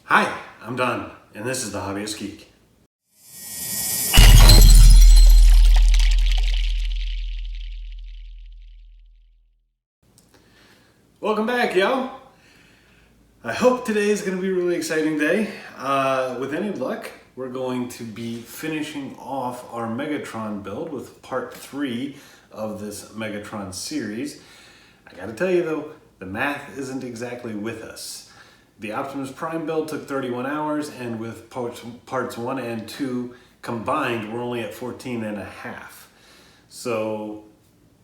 Hi, I'm Don, and this is The Hobbyist Geek. Welcome back, y'all. I hope today is going to be a really exciting day. With any luck, we're going to be finishing off our Megatron build with part 3 of this Megatron series. I gotta tell you though, the math isn't exactly with us. The Optimus Prime build took 31 hours, and with parts 1 and 2 combined, we're only at 14 and a half. So,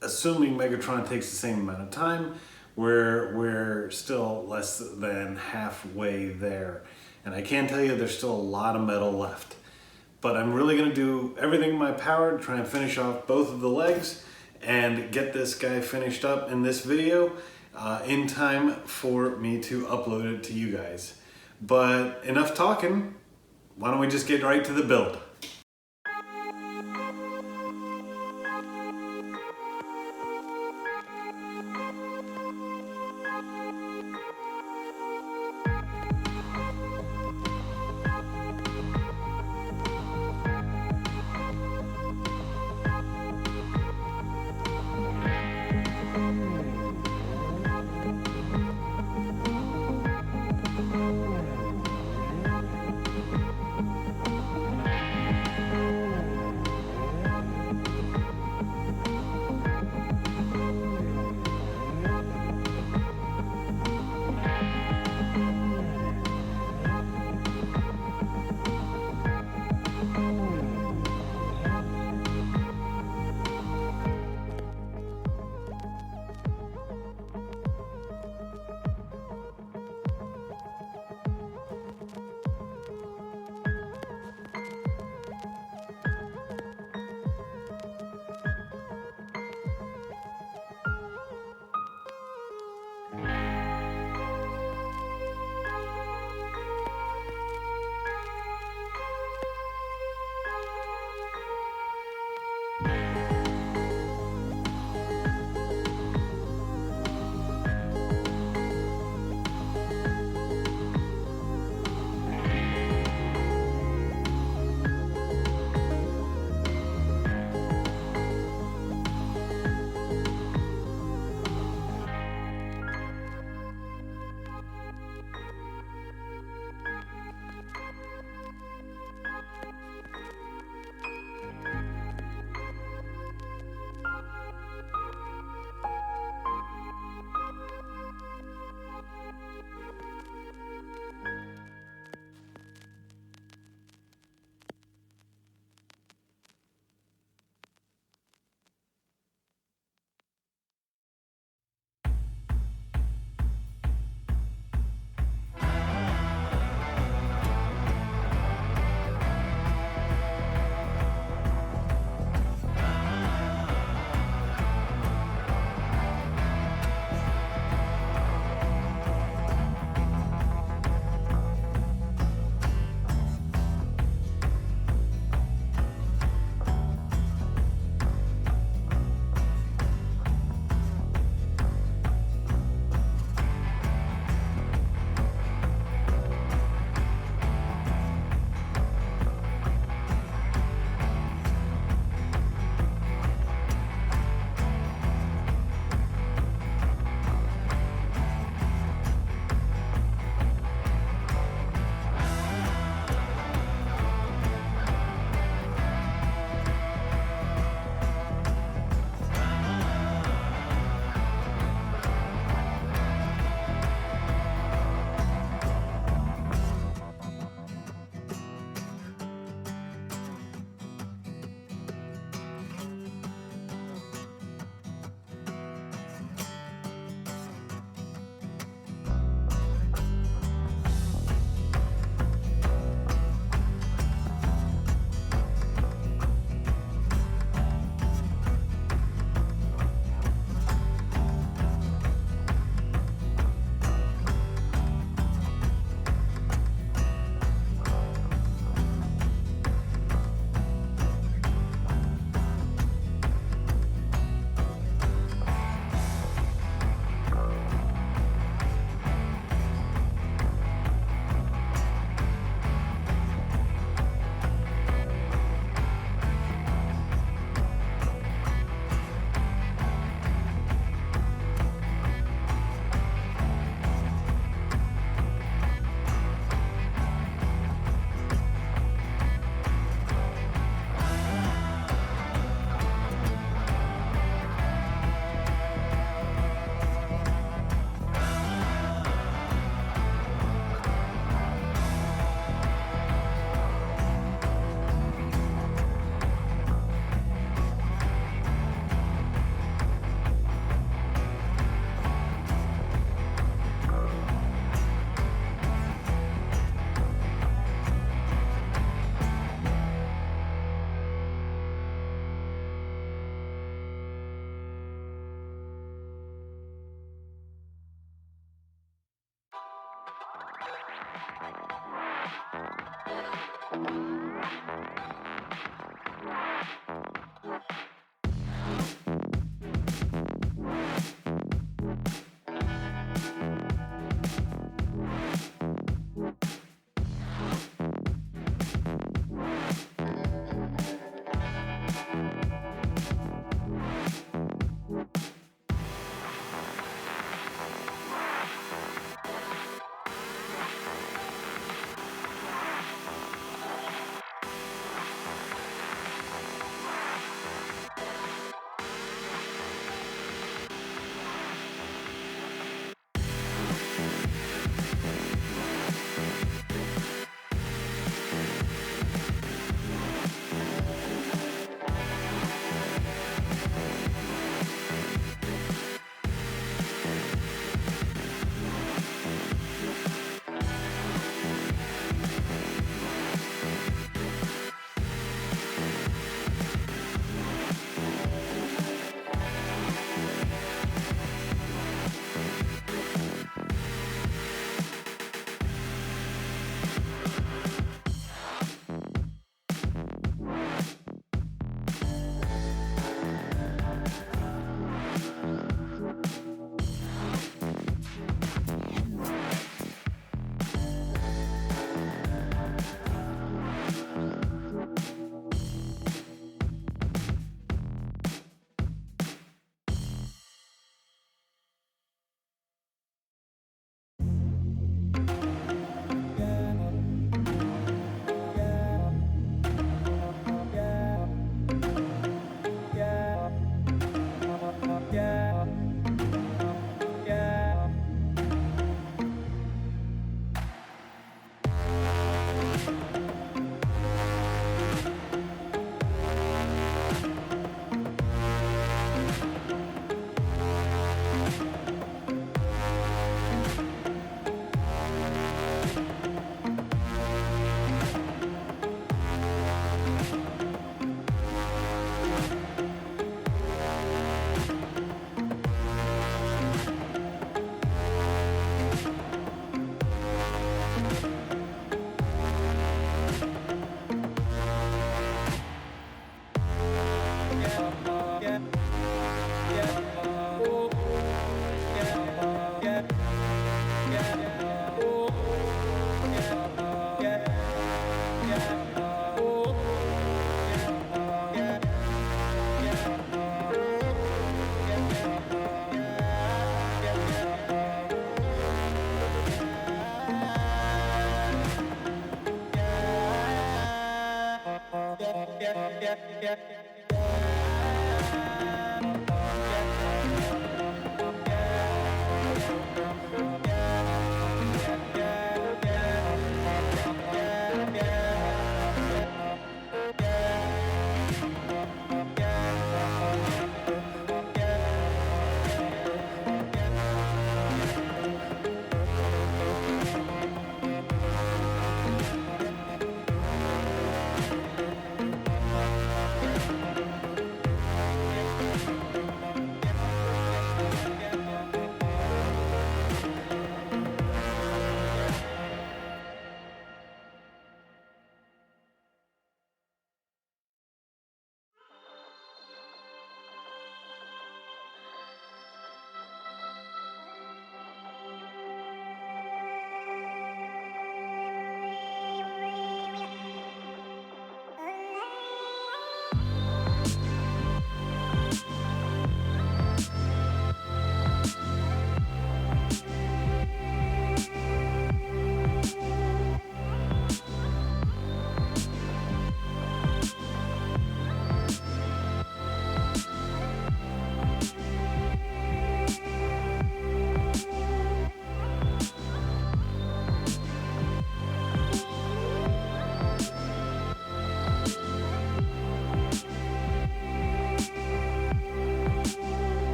assuming Megatron takes the same amount of time, we're still less than halfway there. And I can tell you there's still a lot of metal left. But I'm really gonna do everything in my power to try and finish off both of the legs and get this guy finished up in this video in time for me to upload it to you guys. But enough talking, why don't we just get right to the build?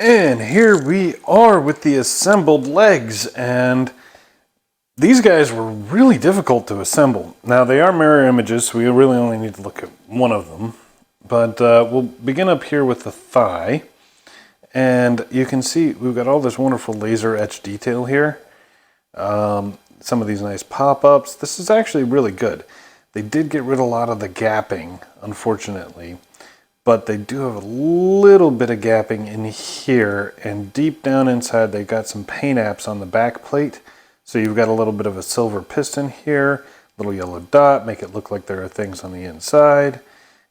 And here we are with the assembled legs, and these guys were really difficult to assemble. Now they are mirror images, so we really only need to look at one of them. But we'll begin up here with the thigh, and you can see we've got all this wonderful laser etch detail here. Some of these nice pop-ups. This is actually really good. They did get rid of a lot of the gapping, unfortunately. But they do have a little bit of gapping in here, and deep down inside they've got some paint apps on the back plate. So you've got a little bit of a silver piston here, little yellow dot, make it look like there are things on the inside.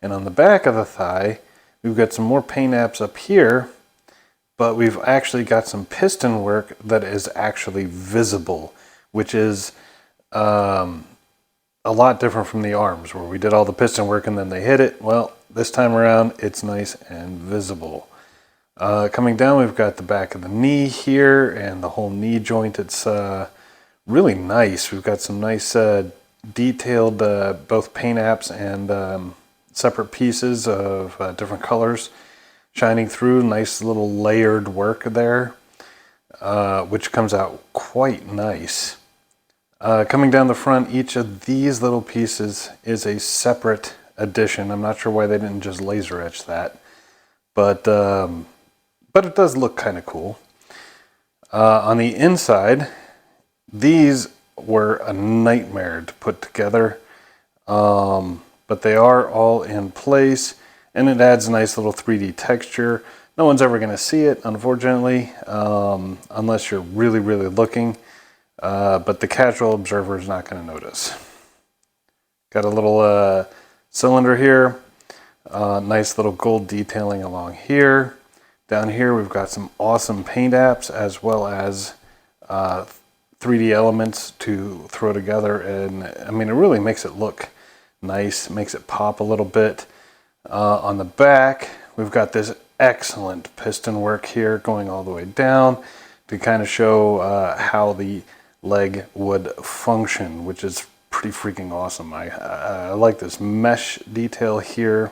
And on the back of the thigh, we've got some more paint apps up here, but we've actually got some piston work that is actually visible, which is a lot different from the arms, where we did all the piston work and then they hit it. Well, this time around, it's nice and visible. Coming down, we've got the back of the knee here and the whole knee joint. It's really nice. We've got some nice detailed both paint apps and separate pieces of different colors. shining through. Nice little layered work there, which comes out quite nice. Coming down the front, each of these little pieces is a separate addition. I'm not sure why they didn't just laser etch that, but it does look kind of cool. On the inside, these were a nightmare to put together, but they are all in place, and it adds a nice little 3D texture. No one's ever going to see it, unfortunately, unless you're really, really looking. But the casual observer is not going to notice. Got a little cylinder here. Nice little gold detailing along here. Down here we've got some awesome paint apps as well as 3D elements to throw together. And I mean, it really makes it look nice, makes it pop a little bit. On the back, we've got this excellent piston work here going all the way down to kind of show how the leg would function, which is pretty freaking awesome. I like this mesh detail here,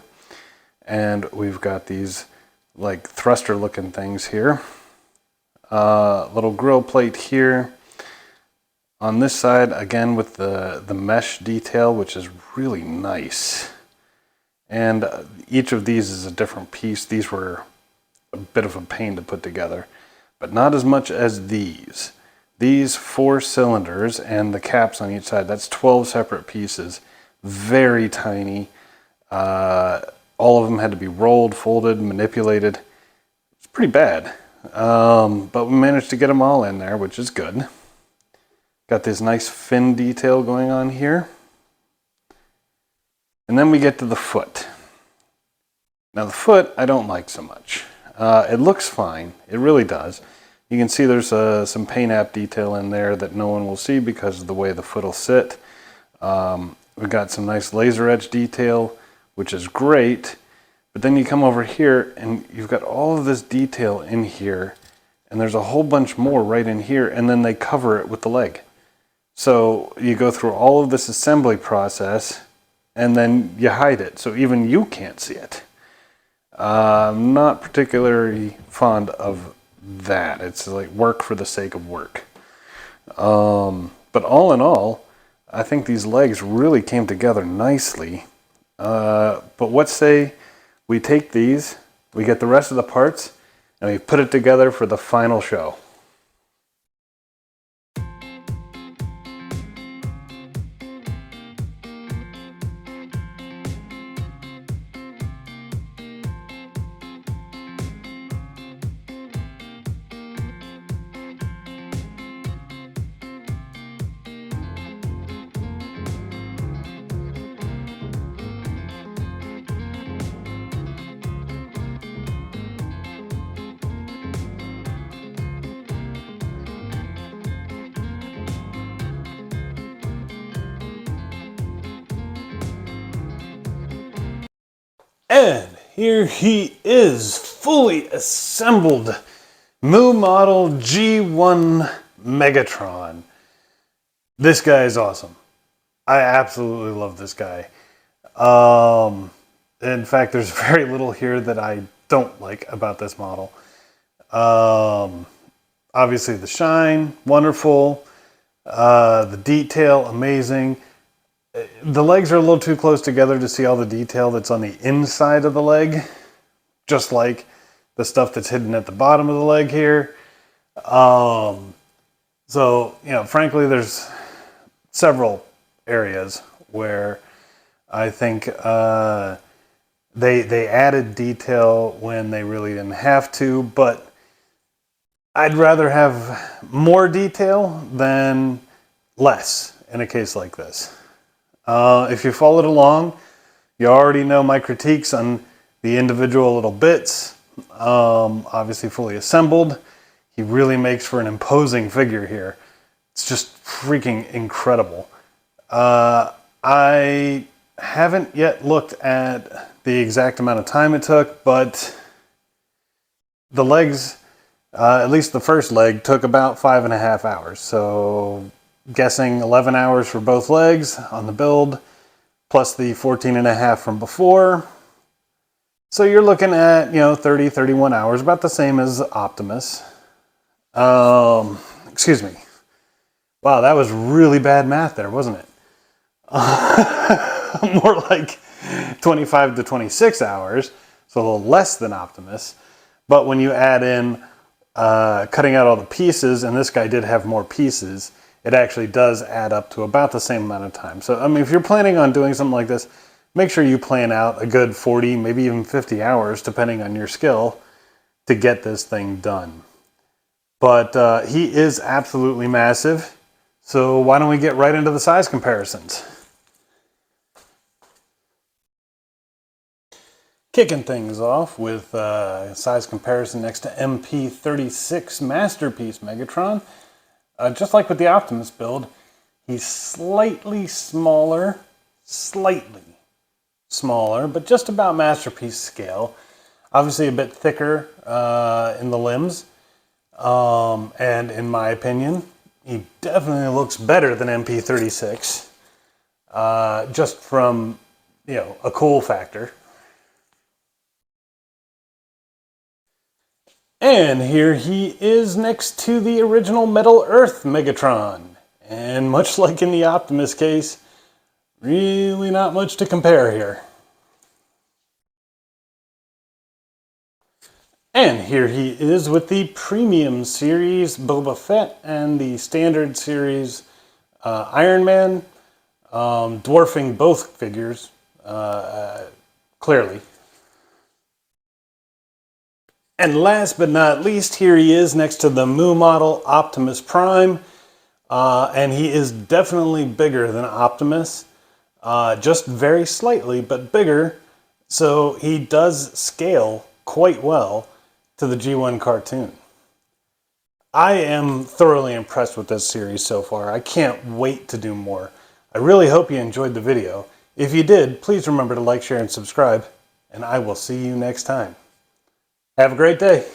and we've got these like thruster looking things here. Little grill plate here. On this side, again with the mesh detail, which is really nice. And each of these is a different piece. These were a bit of a pain to put together, but not as much as these. These 4 cylinders and the caps on each side, that's 12 separate pieces. Very tiny. All of them had to be rolled, folded, manipulated. It's pretty bad. But we managed to get them all in there, which is good. Got this nice fin detail going on here. And then we get to the foot. Now the foot, I don't like so much. It looks fine. It really does. You can see there's some paint app detail in there that no one will see because of the way the foot will sit. We've got some nice laser edge detail, which is great. But then you come over here and you've got all of this detail in here, and there's a whole bunch more right in here, and then they cover it with the leg. So you go through all of this assembly process and then you hide it, so even you can't see it. I'm not particularly fond of that. It's like work for the sake of work. But all in all, I think these legs really came together nicely. But what say we take these, we get the rest of the parts, and we put it together for the final show. And here he is, fully assembled Moo model G1 Megatron. This guy is awesome. I absolutely love this guy. In fact, there's very little here that I don't like about this model. Obviously the shine, wonderful. The detail, amazing. The legs are a little too close together to see all the detail that's on the inside of the leg, just like the stuff that's hidden at the bottom of the leg here. So, you know, frankly, there's several areas where I think they added detail when they really didn't have to, but I'd rather have more detail than less in a case like this. If you followed along, you already know my critiques on the individual little bits. Obviously fully assembled. He really makes for an imposing figure here. It's just freaking incredible. I haven't yet looked at the exact amount of time it took, but the legs, at least the first leg, took about 5.5 hours. So guessing 11 hours for both legs on the build, plus the 14.5 from before. So you're looking at, 30, 31 hours, about the same as Optimus. Excuse me. Wow, that was really bad math there, wasn't it? More like 25 to 26 hours, so a little less than Optimus. But when you add in cutting out all the pieces, and this guy did have more pieces, it actually does add up to about the same amount of time. So, I mean, if you're planning on doing something like this, make sure you plan out a good 40, maybe even 50 hours, depending on your skill, to get this thing done. But he is absolutely massive. So why don't we get right into the size comparisons? Kicking things off with size comparison next to MP36 Masterpiece Megatron. Just like with the Optimus build, he's slightly smaller, but just about Masterpiece scale. Obviously a bit thicker in the limbs, and in my opinion, he definitely looks better than MP36, just from, a cool factor. And here he is next to the original Metal Earth Megatron. And much like in the Optimus case, really not much to compare here. And here he is with the Premium Series Boba Fett and the Standard Series Iron Man, dwarfing both figures, clearly. And last but not least, here he is next to the Moo model Optimus Prime. And he is definitely bigger than Optimus, just very slightly, but bigger. So he does scale quite well to the G1 cartoon. I am thoroughly impressed with this series so far. I can't wait to do more. I really hope you enjoyed the video. If you did, please remember to like, share, and subscribe, and I will see you next time. Have a great day.